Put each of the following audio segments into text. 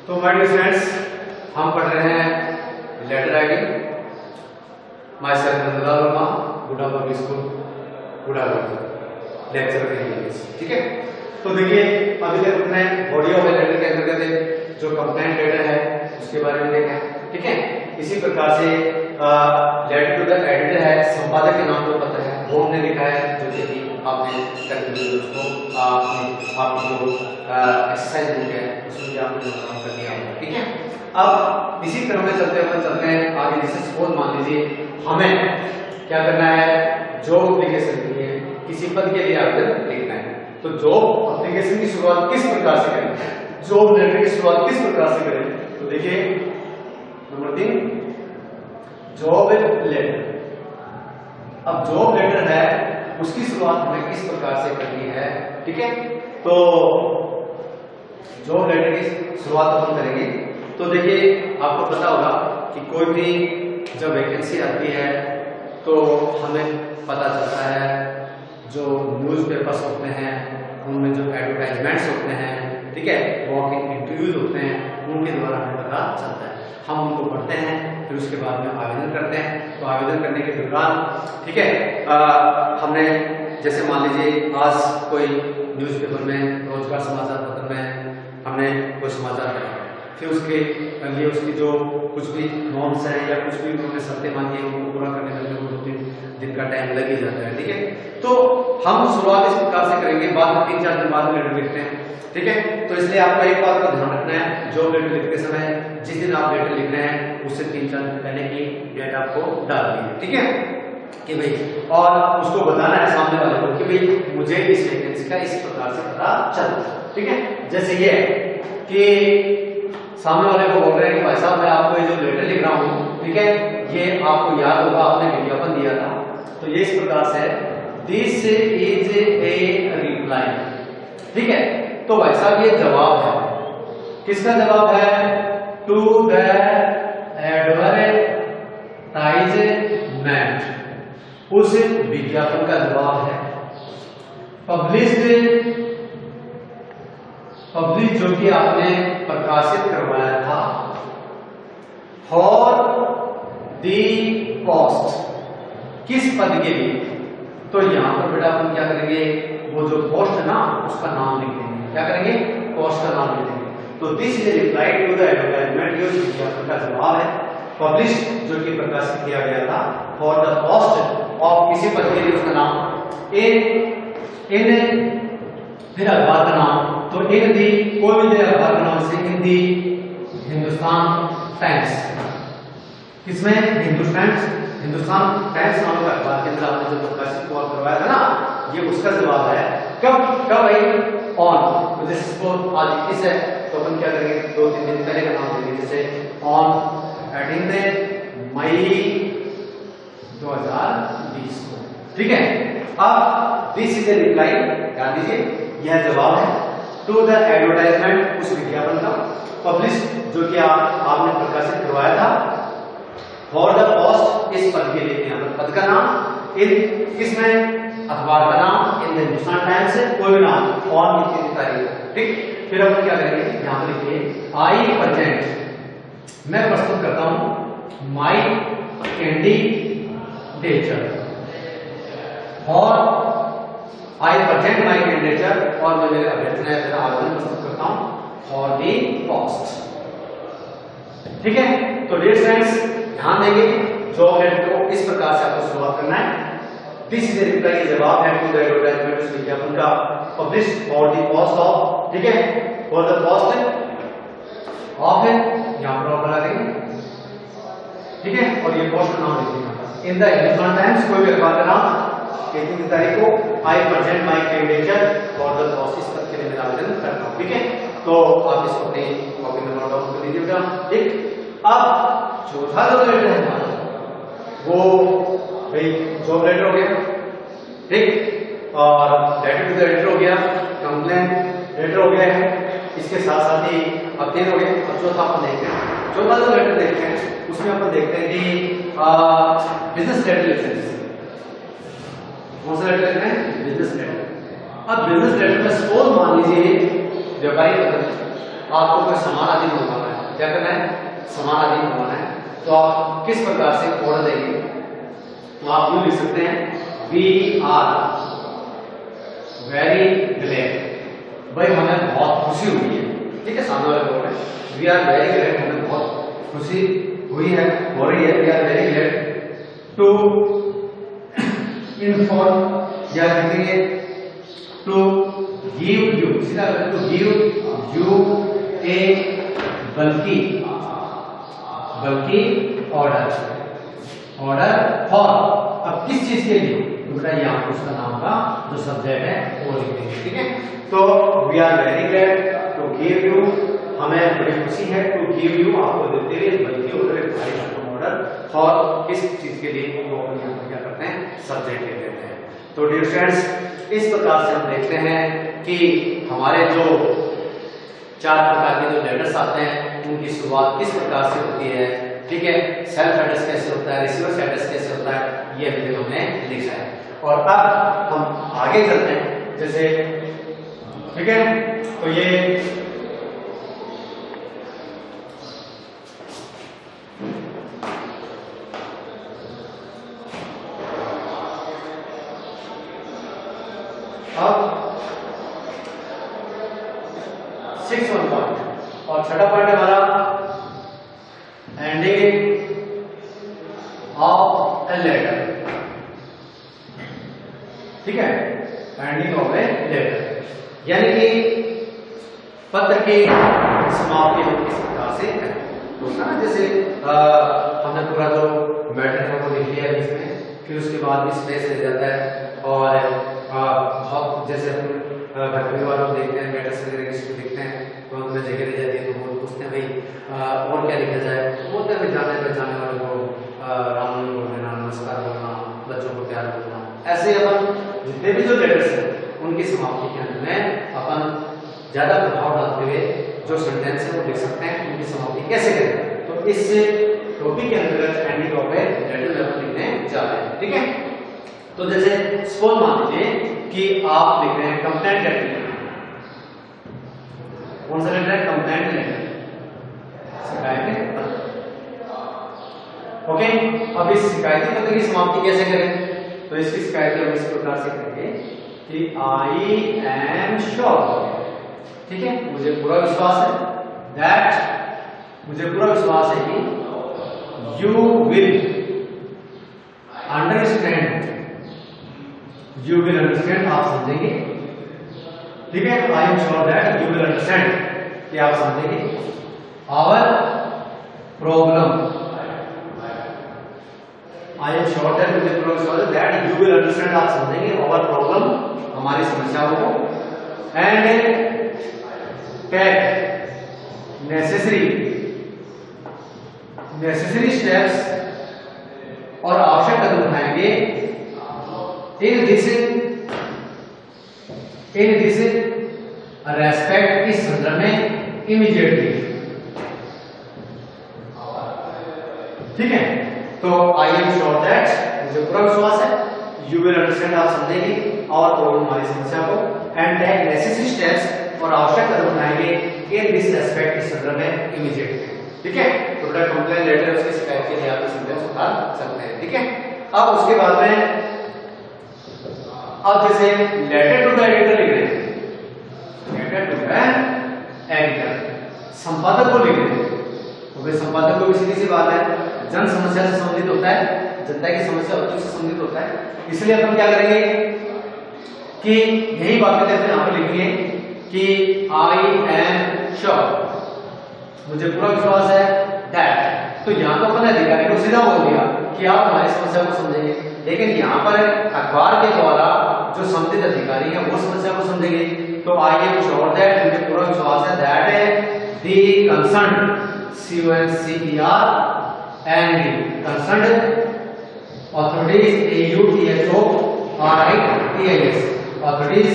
तो my dear friends, हम पढ़ रहे हैं letter writing. My self Nandlal Verma, Guda public school, Guda lecture English. ठीक है, तो देखिए अभी तक अपने बॉडी ऑफ लेटर के अंतर्गत जो कंप्लेंट लेटर है उसके बारे में देखा है। ठीक है, इसी प्रकार से लेटर टू द एडिटर है, संपादक के नाम तो पता है, बोर्ड ने लिखा है, जो कि आपने दोस्तों आपकी जो एक्सरसाइज बुक है उसमें भी आपने काम कर दिया होगा। ठीक है, अब इसी क्रम में चलते हैं आगे। जैसे सपोज मान लीजिए हमें क्या करना है, जॉब एप्लीकेशन के लिए किसी पद के लिए आवेदन लिखना है। तो जॉब एप्लीकेशन की शुरुआत किस प्रकार से करें, जॉब लेटर की शुरुआत किस प्रकार से करें? तो देखिए नंबर 3 जॉब लेटर। अब जॉब लेटर है उसकी शुरुआत हमें किस प्रकार से करनी है? ठीक है, तो जॉब लेटर की शुरुआत हम करेंगे। तो देखिए आपको पता होगा कि कोई भी जब वैकेंसी आती है तो हमें पता चलता है, जो न्यूज़पेपर्स होते हैं उनमें जो एडवर्टाइजमेंट्स होते हैं, ठीक है, वॉक इन इंटरव्यूज होते हैं, उनके द्वारा हमें पता चलता है। हम उनको पढ़ते हैं, फिर उसके बाद में आवेदन करते हैं। तो आवेदन करने के दौरान ठीक है हमने जैसे मान लीजिए आज कोई न्यूज़पेपर में, रोजगार समाचार पत्र में हमने कोई समाचार पढ़ा, फिर उसके लिए उसकी जो कुछ भी नॉर्म्स है या कुछ भी उन्होंने शर्तें मांगी है उनको पूरा करने में 2-3 दिन का टाइम लग ही जाता है। ठीक है, तो हम शुरुआत इस प्रकार से करेंगे, बाद में 3-4 दिन बाद में लेटर लिखते हैं। ठीक है, तो इसलिए आपको एक बात का ध्यान रखना है, जो लेटर लिखते समय जिस दिन आप लेटर लिख रहे हैं उससे 3-4 दिन पहले की डेट आपको डालनी है। ठीक है कि भाई, और उसको बताना है सामने वाले को कि भाई मुझे इस वैकेंसी का इस प्रकार से पता चला। ठीक है, जैसे ये कि सामने वाले को बोल रहे हैं कि भाई साहब मैं आपको ये जो लेटर लिख रहा हूँ, ठीक है, ये आपको याद होगा आपने विज्ञापन दिया था, तो ये इस प्रकार से दिस इज ए रिप्लाई। ठीक है, तो भाई साहब ये जवाब है, किसका जवाब है? टू द एडवर्टाइजमेंट, उस विज्ञापन का जवाब है। पब्लिश जो कि आपने प्रकाशित करवाया था, फॉर दी पोस्ट, किस पद के लिए? तो यहां पर बेटा अपन क्या करेंगे, वो जो पोस्ट है ना उसका नाम लिख देंगे। क्या करेंगे? पोस्ट का नाम लिख देंगे। तो this is reply to the advertisement, ये विज्ञापन का जवाब है। पब्लिश जो कि प्रकाशित किया गया था, फॉर द पोस्ट ऑफ किसी पद के लिए उसका नाम, इन फिर अखबार का नाम, तो इन दी कोई भी अखबार का नाम से इन दी हिंदुस्तान टाइम्स, किसमें? हिंदुस्तान टाइम्स नाम का अखबार के अंदर आपने जो प्रकाशित करवाया था ना, ये उसका जवाब है। कब भाई? ऑन, तो जैसे सपोज आज 21 है तो अपन क्या करेंगे, 2-3 दिन पहले का नाम देंगे, जैसे ऑन 18 मई 2020 को। ठीक है, अब दिस इज ए रिप्लाई, ध्यान दीजिए यह जवाब है टू द एडवर्टाइजमेंट, उस विज्ञापन का, पब्लिश जो कि आपने प्रकाशित करवाया था, फॉर द पोस्ट, इस पद के लिए, यहाँ पर पद का नाम, इन किसमें? अखबार का नाम, इन हिंदुस्तान टाइम्स से कोई भी नाम, ऑन इतनी तारीख। ठीक, फिर अपन क्या करेंगे, यहाँ पर लिखिए आई प्रेजेंट, मैं प्रस्तुत करता हूं माई कैंडिडेचर, और आई प्रेजेंट माई कैंडिडेचर, और मैं मेरे अभ्यर्थना है मेरा आवेदन प्रस्तुत करता हूं फॉर दी पोस्ट। ठीक है, तो डियर फ्रेंड्स ध्यान देंगे, जॉब लेटर को इस प्रकार से आपको शुरुआत करना है। दिस इज ए रिप्लाई, जवाब है टू द एडवर्टाइजमेंट, उस विज्ञापन का, publish for the post of, ठीक है, फॉर द पोस्ट ऑफ है, यहां पर ऑफ लगा देंगे। ठीक है, और ये पोस्ट का नाम लिखिएगा, इन द हिंदुस्तान टाइम्स, कोई भी अखबार का नाम, कितनी तारीख को, I present my candidature for the post, इस पद के लिए मैं आवेदन करता हूं। ठीक है, तो आप इसको अपनी कॉपी में नोट डाउन कर लीजिएगा। ठीक, अब चौथा जो लेटर है हमारा, वो भाई जॉब लेटर हो गया, ठीक, और लेटर टू द एडिटर हो गया, कंप्लेंट लेटर हो गया है, इसके साथ साथ ही अब 3 हो गए। अब चौथा अपन देखते हैं, चौथा जो लेटर देखते हैं उसमें अपन देखते हैं कि बिजनेस लेटर लिखते हैं। कौन सा लेटर लिखते हैं? Business letter. अब बिजनेस लेटर में सपोज मान लीजिए व्यापारी पत्र, आपको कोई समानाधीन बनवाना है। क्या करना है? समानाधीन बनवाना है। तो आप किस प्रकार से ऑर्डर देंगे? तो आप यूं लिख सकते हैं, वी आर वेरी ग्लैड। भाई हमें बहुत खुशी हुई है, ठीक है, सामने वाले बोल रहे हैं वी आर वेरी ग्लैड, हमें बहुत खुशी हुई है, हो रही है। We are very glad to inform, या लिखेंगे टू गिव यू, सीधा to give you a bulk order for, अब किस चीज के लिए? बेटा यहाँ उसका नाम का जो सब्जेक्ट है वो लिख देंगे, ठीक है। तो we are very glad to give you, हमें बड़ी खुशी है, टू गिव यू आपको देते हुए बल्कि ऑर्डर, एक भारी भरकम ऑर्डर फॉर किस चीज के लिए? तो यहाँ पर क्या करते हैं? सब्जेक्ट लिख देते हैं। तो डियर फ्रेंड्स, इस प्रकार से हम देखते हैं कि हमारे जो 4 प्रकार के जो लेटर्स आते हैं उनकी शुरुआत किस प्रकार से होती है, ठीक है। सेल्फ एड्रेस कैसे होता है, रिसीवर एड्रेस कैसे होता है, ये अभी हमने लिखा है। और अब हम आगे चलते हैं, जैसे ठीक है, तो ये अब 6वां पॉइंट और छठा पॉइंट हमारा एंडिंग ऑफ ए लेटर, ठीक है, एंडिंग ऑफ ए लेटर, यानी कि पत्र की समाप्ति हम किस प्रकार से करें। दूसरा ना, जैसे हमने पूरा जो मैटर है वो लिख लिया इसमें, फिर उसके बाद स्पेस रह जाता है, और बहुत जैसे हम घर परिवार में देखते हैं, मैटर्स वगैरह किसी को देखते हैं तो उनमें जगह रह जाती है, तो वो पूछते हैं भाई और क्या लिखा जाए, तो बोलते हैं जाने पहचाने वाले को राम बोलना, नमस्कार बोलना, बच्चों को प्यार बोलना। ऐसे अपन जितने भी जो लेटर्स हैं उनकी समाप्ति के अंत में अपन ज्यादा प्रभाव डालते हुए जो सेंटेंस है वो लिख सकते हैं, उनकी समाप्ति कैसे करें। तो इस टॉपिक के अंतर्गत एंडिंग ऑफ ए लेटर में लिखने जा रहे हैं, ठीक है। तो जैसे सपोज मान लीजिए कि आप लिख रहे हैं कंप्लेंट लेटर, कौन सा लेटर है? कंप्लेंट लेटर, शिकायत पत्र, ओके। अब इस शिकायती पत्र की समाप्ति कैसे करें? तो इसकी शिकायत हम इस प्रकार से करेंगे कि आई एम श्योर, ठीक है, मुझे पूरा विश्वास है, दैट, मुझे पूरा विश्वास है कि you will understand, you will understand, आप समझेंगे, ठीक है। I am sure that you will understand, कि आप समझेंगे our problem, I am sure that, मुझे पूरा विश्वास है दैट यू विल अंडरस्टैंड, आप समझेंगे आवर प्रॉब्लम, हमारी समस्याओं को, एंड टेक नेसेसरी स्टेप्स, और आवश्यक कदम उठाएंगे इन दिस रेस्पेक्ट, इस संदर्भ में, इमीडिएटली, ठीक है। तो आई एम श्योर दैट, मुझे पूरा विश्वास है, यू विल अंडरस्टैंड, आप समझेंगे और प्रॉब्लम, हमारी समस्या को, एंड टेक नेसेसरी स्टेप्स, और आवश्यक कदम उठाएंगे इन दिस रेस्पेक्ट, इस संदर्भ में, इमीडिएटली, ठीक है। तो बेटा कंप्लेंट लेटर, उसकी शिकायत के लिए आप इस सेंटेंस उतार सकते हैं, ठीक है। अब उसके बाद में अब जैसे लेटर टू द एडिटर लिख रहे हैं, लेटर टू द एडिटर, संपादक को लिख रहे हैं, तो भाई संपादक को भी सीधी सी बात है, जन समस्या से संबंधित होता है, जनता की समस्या उद्योग से संबंधित होता है, इसलिए अपन क्या करेंगे कि यही बातें जैसे यहाँ पे लिखेंगे कि आई एम श्योर, मुझे पूरा विश्वास है, दैट, तो यहाँ तो अपन अधिकारी को सीधा बोल दिया कि आप हमारी समस्या को समझेंगे, लेकिन यहाँ पर अखबार के द्वारा जो संबंधित अधिकारी है वो समस्या को समझेंगे। तो आई एम श्योर दैट, मुझे पूरा विश्वास है, that the concern, CONCER, and the concerned authorities, AUTHORITIS, authorities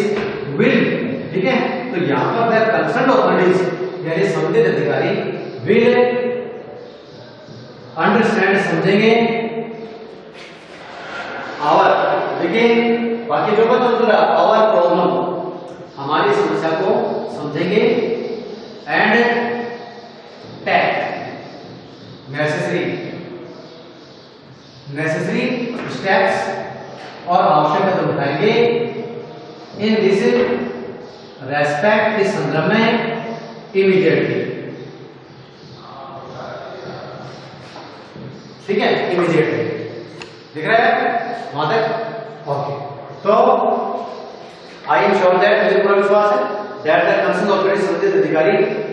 will, ठीक है। तो यहाँ पर concerned authorities यानी संबंधित अधिकारी will अंडरस्टैंड, समझेंगे, आवर, देखिए बाकी जो बात होता है, आवर प्रॉब्लम, हमारी समस्या को समझेंगे, एंड टेक नेसेसरी स्टेप्स और आवश्यक कदम उठाएंगे इन दिस रेस्पेक्ट, इस संदर्भ में इमीडिएटली। ठीक है, इमीडिएटली दिख रहा है वहां तक? ओके, तो आई एम श्योर दैट, मुझे पूरा विश्वास है दैट द कंसर्न ऑथोरिटी, संबंधित अधिकारी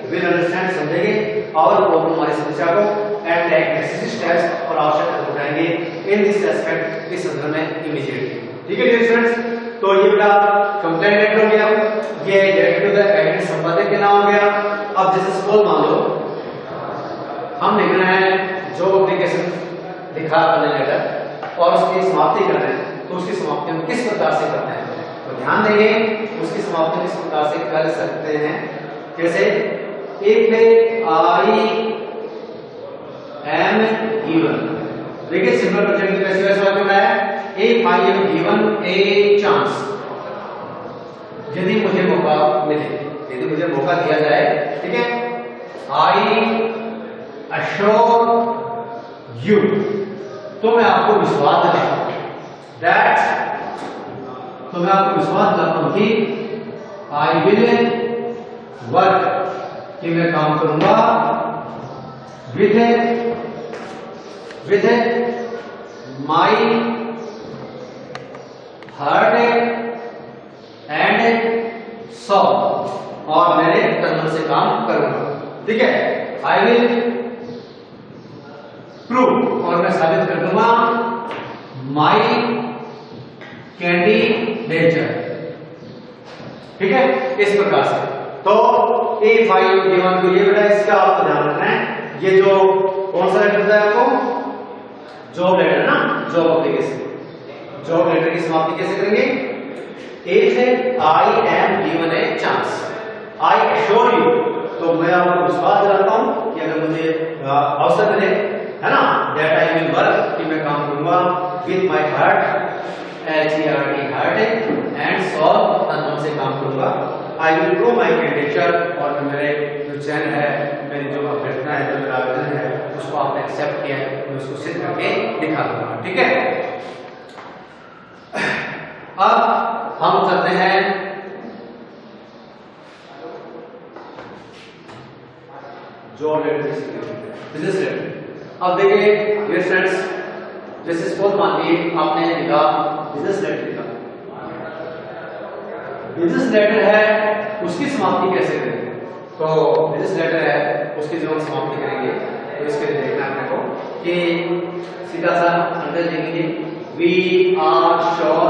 विल अंडरस्टैंड, समझेंगे और प्रॉब्लम, हमारी समस्या को एंड टेक नेसेसरी स्टेप्स और आवश्यक कदम उठाएंगे इन दिस एस्पेक्ट, इस संदर्भ में इमीडिएटली। ठीक है डियर स्टूडेंट्स, तो ये बेटा कंप्लेंट लेटर हो गया, ये डायरेक्ट टू द एडिट संपादक के नाम हो गया। अब जैसे सपोज मान लो हम लिख रहे हैं जो एप्लीकेशन लिखा अपने लेटर और उसकी समाप्ति कर रहे हैं, तो उसकी समाप्ति हम किस प्रकार से करते हैं? तो ध्यान देंगे उसकी समाप्ति किस प्रकार से कर सकते हैं। जैसे इफ आई एम गिवन, देखिए सिंपल प्रेजेंट की पैसिव वॉइस वाक्य है if I am given a chance, यदि मुझे मौका मिले, यदि मुझे मौका दिया जाए, ठीक है, आई अश्योर यू, तो मैं आपको विश्वास दिलाता हूं दैट, तो मैं आपको विश्वास दिलाता हूं कि आई विल वर्क, कि मैं काम करूंगा with my heart and soul, और मेरे तन से काम करूंगा। ठीक है, आई विल प्रूव, और मैं साबित कर दूंगा माई कैंडिडेचर। ठीक है, इस प्रकार से। तो इफ आई एम गिवन, तो ये बेटा इसका आपको ध्यान रखना है, ये जो कौन सा लेटर है आपको, जॉब लेटर ना, जॉब एप्लीकेशन, जॉब लेटर की समाप्ति कैसे करेंगे? If I am given a chance, I assure you, तो मैं आपको विश्वास दिलाता हूं कि अगर मुझे अवसर मिले, है ना, दैट आई विल वर्क, कि मैं काम करूंगा with my heart, HEART heart and soul, तन से काम करूंगा। I will prove my candidature, और मेरे जो चयन है, मेरी जो अभ्यर्थना है, जो मेरा आवेदन है, उसको आपने एक्सेप्ट किया है, मैं उसको सिद्ध करके दिखा दूंगा। ठीक है, अब हम चलते हैं जॉब लेटर, बिजनेस लेटर। अब देखिए डियर फ्रेंड्स, जैसे सपोज मान लीजिए आपने लिखा बिजनेस लेटर लिखा, बिजनेस लेटर है उसकी समाप्ति कैसे करेंगे? तो बिजनेस लेटर है उसकी जब हम समाप्ति करेंगे तो इसके लिए देखना है आपको कि सीधा सा अंदर लिखेंगे वी आर श्योर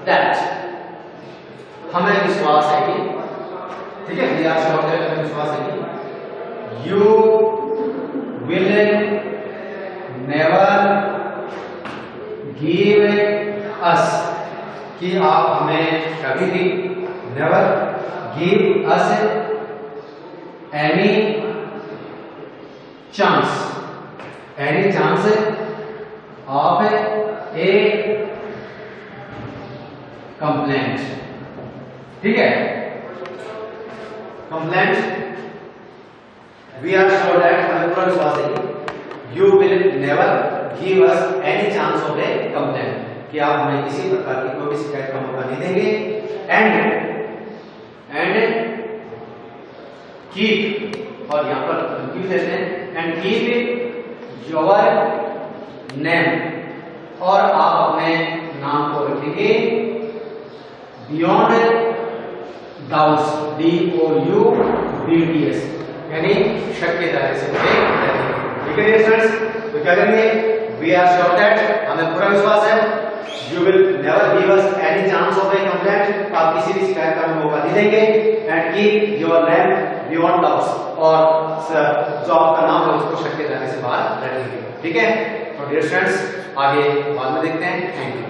दैट, हमें विश्वास है कि, ठीक है, वी आर श्योर दैट, हमें विश्वास है कि you will never give us, कि आप हमें कभी भी never give us any chance of a complaint. ठीक है, complaint, we are sure that, हमें पूरा विश्वास है कि you will never give us any chance of a complaint, कि आप हमें किसी प्रकार की कोई भी शिकायत का मौका नहीं देंगे। एंड कीप, और यहाँ पर कीप देते हैं, एंड कीप योर नेम, और आप अपने नाम को रखेंगे बियॉन्ड डाउट्स, DOUBTS, यानी शक के दायरे से रखेंगे। ठीक है डियर फ्रेंड्स, तो क्या करेंगे? वी आर श्योर दैट, हमें पूरा विश्वास है, you will never give us any chance of a complaint, आप किसी भी शिकायत का मौका नहीं देंगे। And keep your name beyond doubts, और जो आपका नाम है उसको शक के दायरे से बाहर रखेंगे। ठीक है, तो डियर फ्रेंड्स आगे बाद में देखते हैं। Thank you.